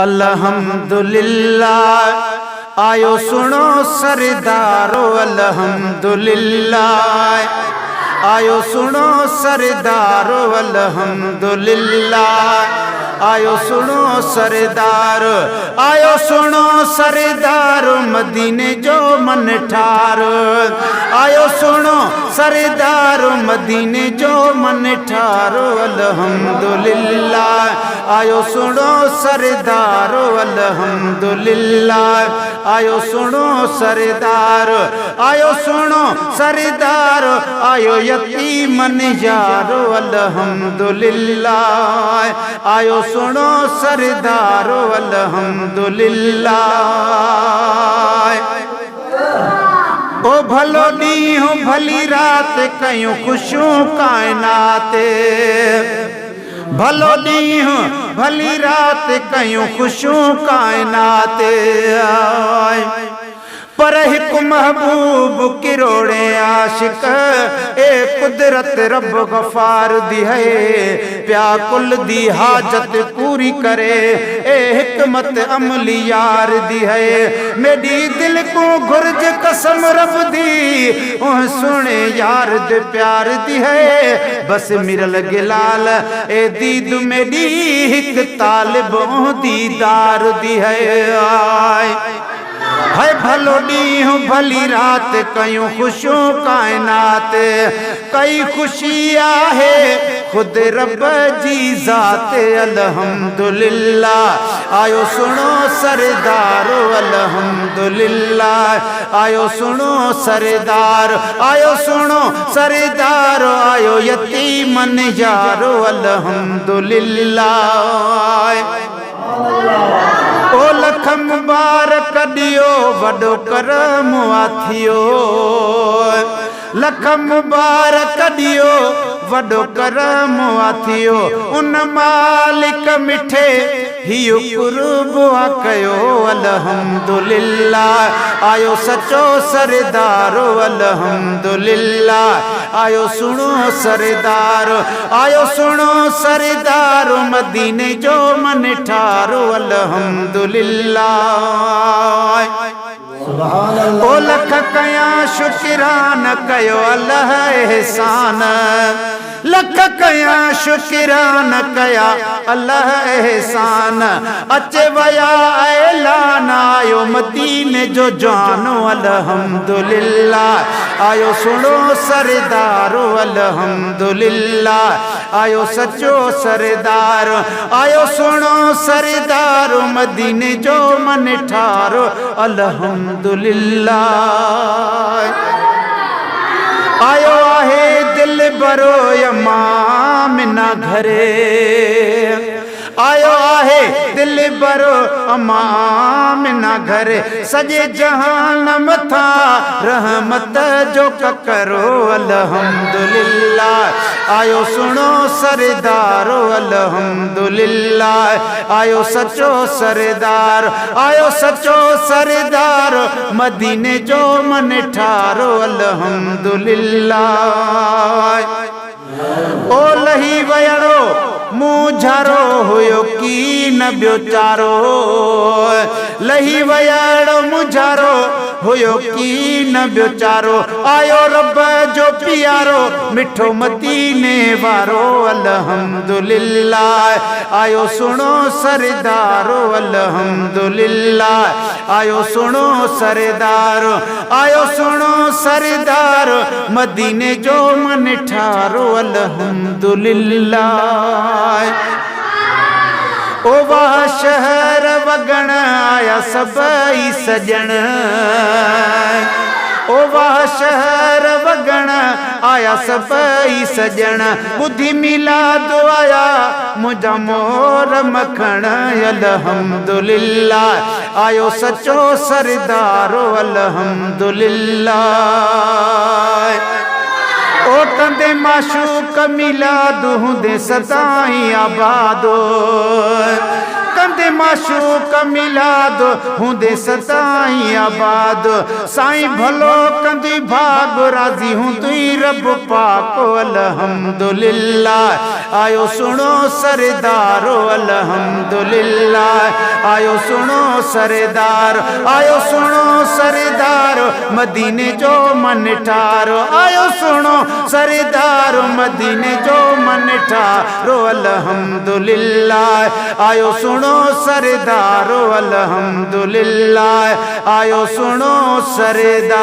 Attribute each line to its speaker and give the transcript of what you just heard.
Speaker 1: अल्हम्दुलिल्लाह आयो सुनो सरदारो अल्हम्दुलिल्लाह आयो सुनो सरदारो अल्हम्दुलिल्लाह आयो सुनो सरदार आयो सुनो सरदार मदीने जो मन ठार आयो सुनो सरदार मदीने जो मन ठार अल्हम्दुलिल्लाह आयो सुनो सरदार अल्हम्दुलिल्लाह आयो सुनो सरदार आयो सुनो सरदार आयो यतीमन यारो अल्हम्दुलिल्लाह आयो सुनो सरदारो अल्हम्दुलिल्लाह। ओ भलो ॾींहुं भली रात कयूं खुशियूं कायनात भलो ॾींहुं भली रात कयूं खुशियूं कायनात पर हिकु महबूब किरोड़े आशिक ए कुदरत रब गफार दी है प्या कुल दी हाजत पूरी करे ए हिकमत अमली यार दी है मेरी दिल को गुरज कसम रब दी ओह सुने यार दे प्यार दी है बस मिरल गिलाल ए दीद मेरी हिक तालिब दीदार दी है भलो ॾींहुं भली रात कयूं खुशियूं कायनात कई खुशी आहे खुद रब जी ज़ात अल्हम्दुलिल्लाह आयो सुनो सरदारो अल्हम्दुलिल्लाह आयो सुनो सरदार आयो सुनो सरदार आयो यतीमन यारो अल्हम्दुलिल्लाह। ओ लख मुबारक ॾियो वॾो करम थियो लख मुबारक ॾियो वॾो करम थियो उन मालिक मिठे हियो कुर्ब कयो अल्हम्दुलिल्लाह आयो सचो सरदारो अल्हम्दुलिल्लाह आयो सुनो सरदार आयो सुनो सरदार मदीने जो मन ठारो अल्हम्दुलिल्लाह। ओ लख कया शुक्रान कयो अल्लाह एहसान लख कया शुक्रान कया अल्लाह एहसान अचे वया ऐलान आयो मदीने जो जानो अल्हम्दुलिल्लाह आयो सुनो सरदारो अल्हम्दुलिल्लाह आयो सचो सरदार आयो सुनो सरदार मदीने जो मन ठारो अल्हम्दुलिल्लाह। आयो आहे दिल बरो यमामिना घरे आयो आहे दिल बरो अमामिना घरे सजे जहान मथा रहमत जो करो अल्हम्दुलिल्लाह आयो सुनो सरदारो अल्हम्दुलिल्लाह आयो सचो सरदार आयो सचो सरदार मदीने जो मन ठारो अल्हम्दुलिल्लाह। ओ लही वयड़ो मुझारो हुयो की न ॿियो चारो लही वयड़ो मुझारो हुयो की न ॿियो चारो आयो रब जो प्यारो मिठो मदीने वारो अल्हम्दुलिल्लाह आयो सुनो सरदारो अल्हम्दुलिल्लाह आयो सुनो सरदार आयो सुनो सरदार मदीने जो मन ठारो अल्हम्दुलिल्लाह। ओ वाह शहर वगण आया सबई सजण ओ वाह शहर वगण आया सबई सजण बुद्धि मिलाद आया मुझा मोर मखण अल्हम्दुलिल्लाह आयो सचो सरदारो अल्हम्दुलिल्लाह। ओ कंदे माशूक मिलाद हूंदे सदाई आबादो कंदे माशूक मिलाद हूंदे सदाई आबाद साईं भलो कंदी भाग राज़ी हूंदी रब पाको अल्हम्दुलिल्लाह आयो सुनो सरदारो अल्हम्दुलिल्लाह आयो सुनो सरदार, आयो सुनो सरदार मदीने जो मन ठारो, आयो सुनो सरदार मदीने जो मन ठारो अल्हम्दुलिल्लाह, आयो सुनो सरदार अल्हम्दुलिल्लाह, आयो सुनो सरदार।